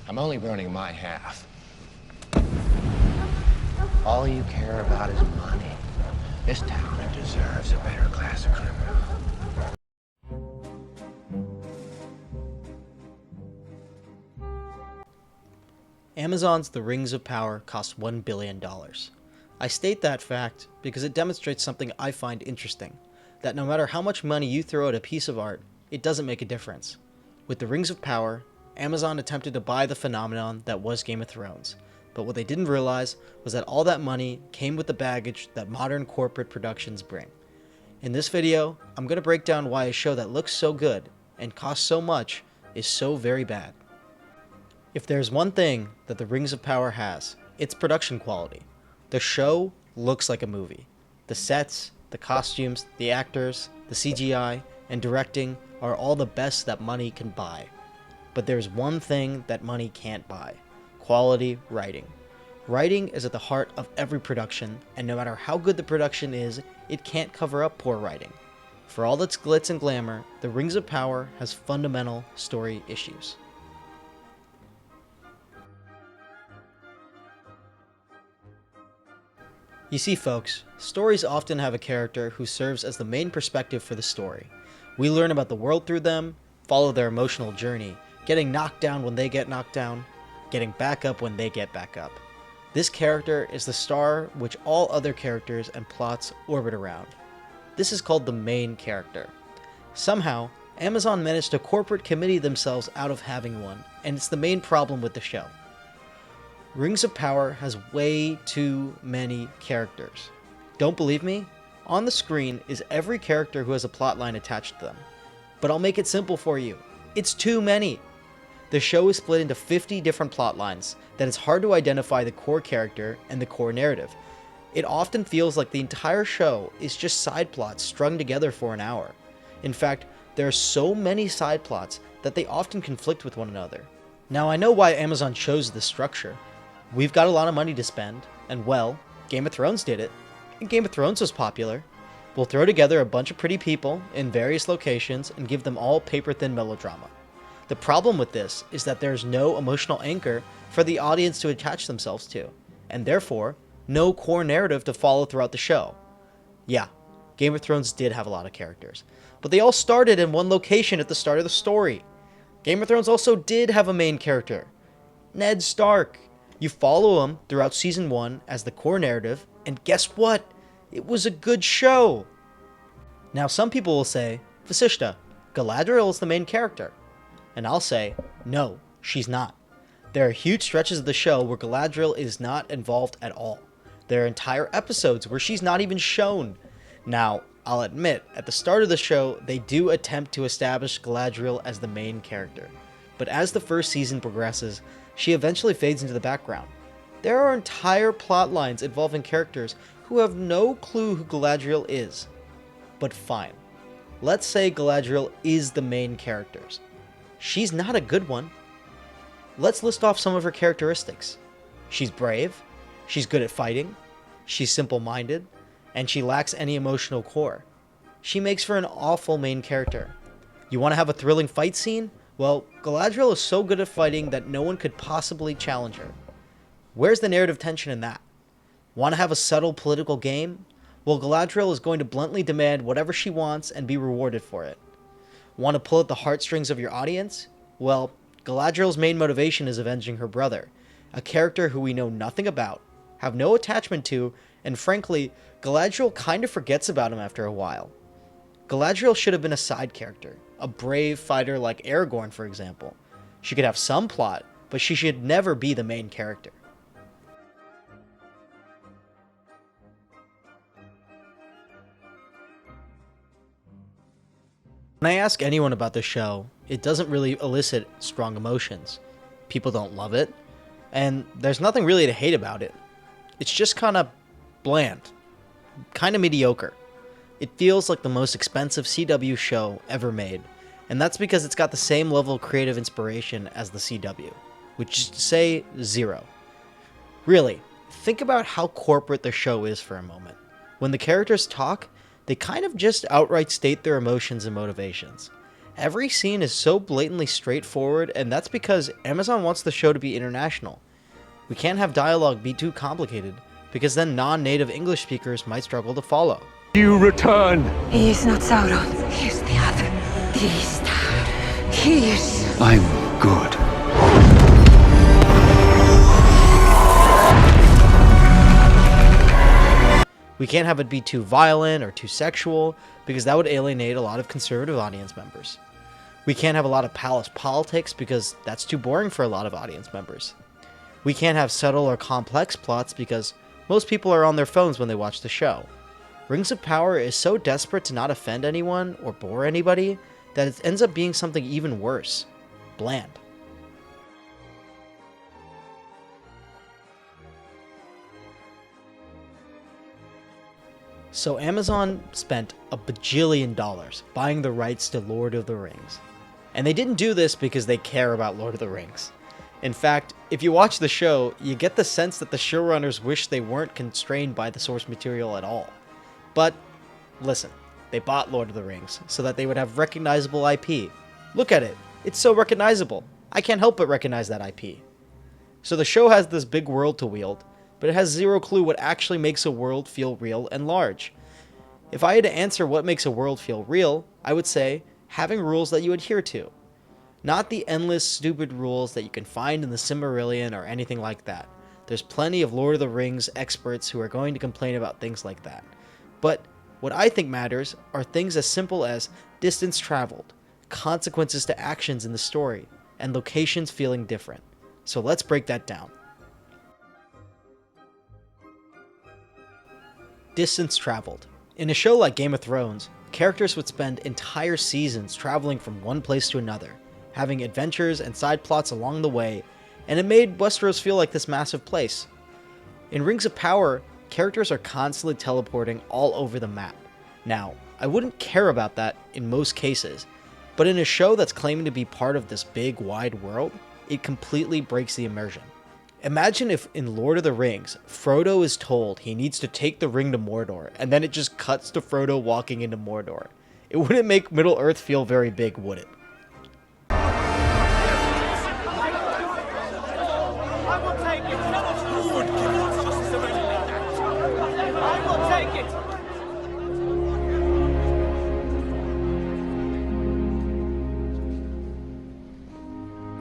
I'm only burning my half. All you care about is money. This town deserves a better class of criminal. Amazon's The Rings of Power cost $1 billion. I state that fact because it demonstrates something I find interesting, that no matter how much money you throw at a piece of art, it doesn't make a difference. With The Rings of Power, Amazon attempted to buy the phenomenon that was Game of Thrones, but what they didn't realize was that all that money came with the baggage that modern corporate productions bring. In this video, I'm going to break down why a show that looks so good and costs so much is so very bad. If there's one thing that The Rings of Power has, it's production quality. The show looks like a movie. The sets, the costumes, the actors, the CGI, and directing are all the best that money can buy. But there's one thing that money can't buy: quality writing. Writing is at the heart of every production, and no matter how good the production is, it can't cover up poor writing. For all its glitz and glamour, The Rings of Power has fundamental story issues. You see, folks, stories often have a character who serves as the main perspective for the story. We learn about the world through them, follow their emotional journey, getting knocked down when they get knocked down, getting back up when they get back up. This character is the star which all other characters and plots orbit around. This is called the main character. Somehow, Amazon managed to corporate committee themselves out of having one, and it's the main problem with the show. Rings of Power has way too many characters. Don't believe me? On the screen is every character who has a plotline attached to them. But I'll make it simple for you. It's too many. The show is split into 50 different plotlines that it's hard to identify the core character and the core narrative. It often feels like the entire show is just side plots strung together for an hour. In fact, there are so many side plots that they often conflict with one another. Now, I know why Amazon chose this structure. We've got a lot of money to spend, and well, Game of Thrones did it, and Game of Thrones was popular. We'll throw together a bunch of pretty people in various locations and give them all paper-thin melodrama. The problem with this is that there's no emotional anchor for the audience to attach themselves to, and therefore, no core narrative to follow throughout the show. Yeah, Game of Thrones did have a lot of characters, but they all started in one location at the start of the story. Game of Thrones also did have a main character, Ned Stark. You follow him throughout Season 1 as the core narrative, and guess what? It was a good show! Now some people will say, Vasishta, Galadriel is the main character. And I'll say, no, she's not. There are huge stretches of the show where Galadriel is not involved at all. There are entire episodes where she's not even shown. Now, I'll admit, at the start of the show, they do attempt to establish Galadriel as the main character. But as the first season progresses, she eventually fades into the background. There are entire plot lines involving characters who have no clue who Galadriel is. But fine. Let's say Galadriel is the main character. She's not a good one. Let's list off some of her characteristics. She's brave, she's good at fighting, she's simple-minded, and she lacks any emotional core. She makes for an awful main character. You want to have a thrilling fight scene? Well, Galadriel is so good at fighting that no one could possibly challenge her. Where's the narrative tension in that? Want to have a subtle political game? Well, Galadriel is going to bluntly demand whatever she wants and be rewarded for it. Want to pull at the heartstrings of your audience? Well, Galadriel's main motivation is avenging her brother, a character who we know nothing about, have no attachment to, and frankly, Galadriel kind of forgets about him after a while. Galadriel should have been a side character, a brave fighter like Aragorn, for example. She could have some plot, but she should never be the main character. When I ask anyone about the show, it doesn't really elicit strong emotions. People don't love it, and there's nothing really to hate about it. It's just kind of bland, kind of mediocre. It feels like the most expensive CW show ever made, and that's because it's got the same level of creative inspiration as the CW, which is to say, zero. Really, think about how corporate the show is for a moment. When the characters talk, they kind of just outright state their emotions and motivations. Every scene is so blatantly straightforward, and that's because Amazon wants the show to be international. We can't have dialogue be too complicated, because then non-native English speakers might struggle to follow. You return. He is not Sauron. He is the other. The Star. He is... I'm good. We can't have it be too violent or too sexual, because that would alienate a lot of conservative audience members. We can't have a lot of palace politics, because that's too boring for a lot of audience members. We can't have subtle or complex plots, because most people are on their phones when they watch the show. Rings of Power is so desperate to not offend anyone or bore anybody that it ends up being something even worse. Bland. So Amazon spent $1 bajillion buying the rights to Lord of the Rings. And they didn't do this because they care about Lord of the Rings. In fact, if you watch the show, you get the sense that the showrunners wish they weren't constrained by the source material at all. But, listen, they bought Lord of the Rings so that they would have recognizable IP. Look at it, it's so recognizable. I can't help but recognize that IP. So the show has this big world to wield, but it has zero clue what actually makes a world feel real and large. If I had to answer what makes a world feel real, I would say having rules that you adhere to. Not the endless stupid rules that you can find in the Silmarillion or anything like that. There's plenty of Lord of the Rings experts who are going to complain about things like that. But what I think matters are things as simple as distance traveled, consequences to actions in the story, and locations feeling different. So let's break that down. Distance traveled. In a show like Game of Thrones, characters would spend entire seasons traveling from one place to another, having adventures and side plots along the way, and it made Westeros feel like this massive place. In Rings of Power, characters are constantly teleporting all over the map. Now, I wouldn't care about that in most cases, but in a show that's claiming to be part of this big, wide world, it completely breaks the immersion. Imagine if in Lord of the Rings, Frodo is told he needs to take the ring to Mordor, and then it just cuts to Frodo walking into Mordor. It wouldn't make Middle-earth feel very big, would it?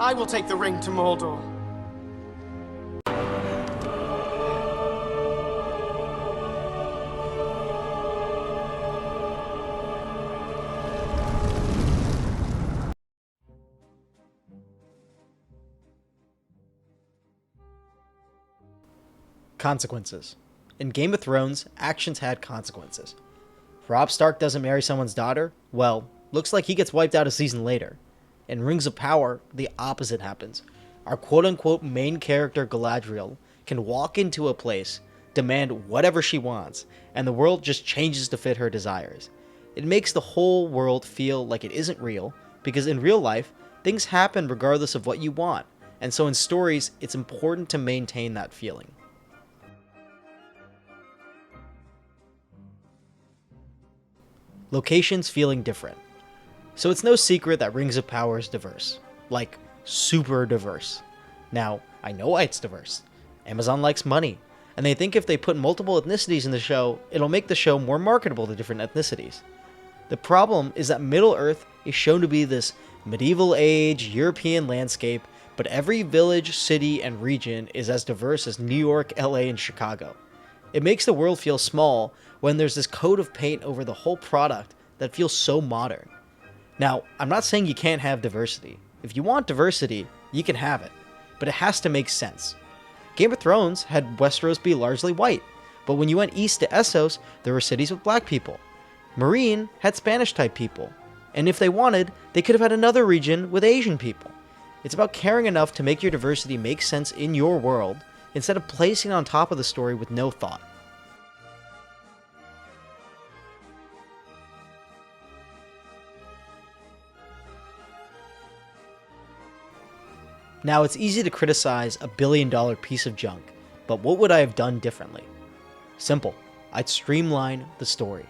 I will take the ring to Mordor. Consequences. In Game of Thrones, actions had consequences. Robb Stark doesn't marry someone's daughter? Well, looks like he gets wiped out a season later. In Rings of Power, the opposite happens. Our quote-unquote main character Galadriel can walk into a place, demand whatever she wants, and the world just changes to fit her desires. It makes the whole world feel like it isn't real, because in real life, things happen regardless of what you want, and so in stories, it's important to maintain that feeling. Locations feeling different. So it's no secret that Rings of Power is diverse. Like, super diverse. Now, I know why it's diverse. Amazon likes money, and they think if they put multiple ethnicities in the show, it'll make the show more marketable to different ethnicities. The problem is that Middle-earth is shown to be this medieval age European landscape, but every village, city, and region is as diverse as New York, LA, and Chicago. It makes the world feel small when there's this coat of paint over the whole product that feels so modern. Now, I'm not saying you can't have diversity. If you want diversity, you can have it, but it has to make sense. Game of Thrones had Westeros be largely white, but when you went east to Essos, there were cities with black people. Meereen had Spanish-type people, and if they wanted, they could have had another region with Asian people. It's about caring enough to make your diversity make sense in your world, instead of placing it on top of the story with no thought. Now, it's easy to criticize a billion-dollar piece of junk, but what would I have done differently? Simple. I'd streamline the story.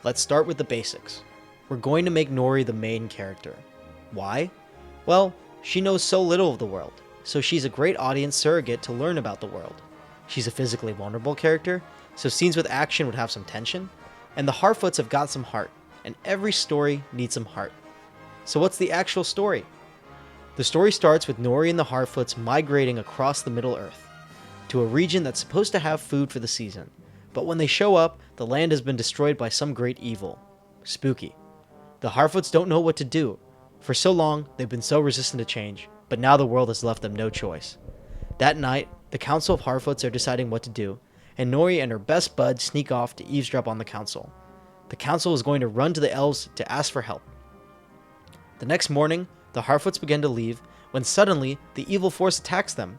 Let's start with the basics. we're going to make Nori the main character. Why? Well, she knows so little of the world, so she's a great audience surrogate to learn about the world. She's a physically vulnerable character, so scenes with action would have some tension, and the Harfoots have got some heart, and every story needs some heart. So what's the actual story? The story starts with Nori and the Harfoots migrating across the Middle-earth, to a region that's supposed to have food for the season, but when they show up, the land has been destroyed by some great evil. Spooky. The Harfoots don't know what to do. For so long, they've been so resistant to change, but now the world has left them no choice. That night, the Council of Harfoots are deciding what to do, and Nori and her best bud sneak off to eavesdrop on the council. The council is going to run to the elves to ask for help. The next morning, the Harfoots begin to leave, when suddenly, the evil force attacks them.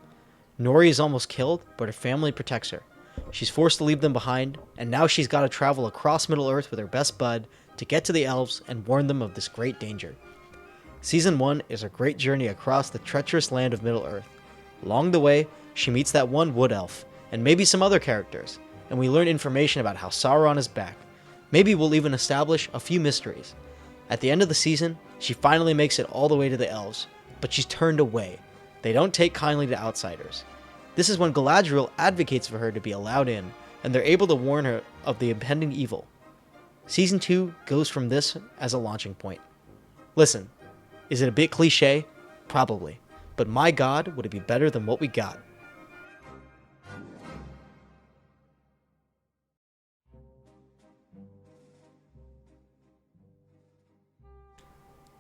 Nori is almost killed, but her family protects her. She's forced to leave them behind, and now she's got to travel across Middle-earth with her best bud to get to the elves and warn them of this great danger. Season 1 is a great journey across the treacherous land of Middle-earth. Along the way, she meets that one wood elf, and maybe some other characters, and we learn information about how Sauron is back. Maybe we'll even establish a few mysteries. At the end of the season, she finally makes it all the way to the elves, but she's turned away. They don't take kindly to outsiders. This is when Galadriel advocates for her to be allowed in, and they're able to warn her of the impending evil. Season 2 goes from this as a launching point. Listen, is it a bit cliche? Probably. But my god, would it be better than what we got?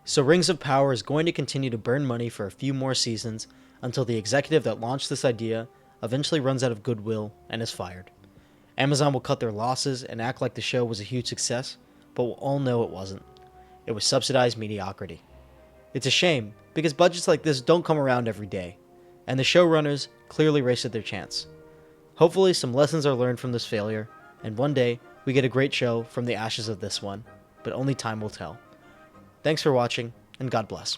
So Rings of Power is going to continue to burn money for a few more seasons until the executive that launched this idea eventually runs out of goodwill and is fired. Amazon will cut their losses and act like the show was a huge success, but we'll all know it wasn't. It was subsidized mediocrity. It's a shame, because budgets like this don't come around every day, and the showrunners clearly wasted their chance. Hopefully some lessons are learned from this failure, and one day we get a great show from the ashes of this one, but only time will tell. Thanks for watching, and God bless.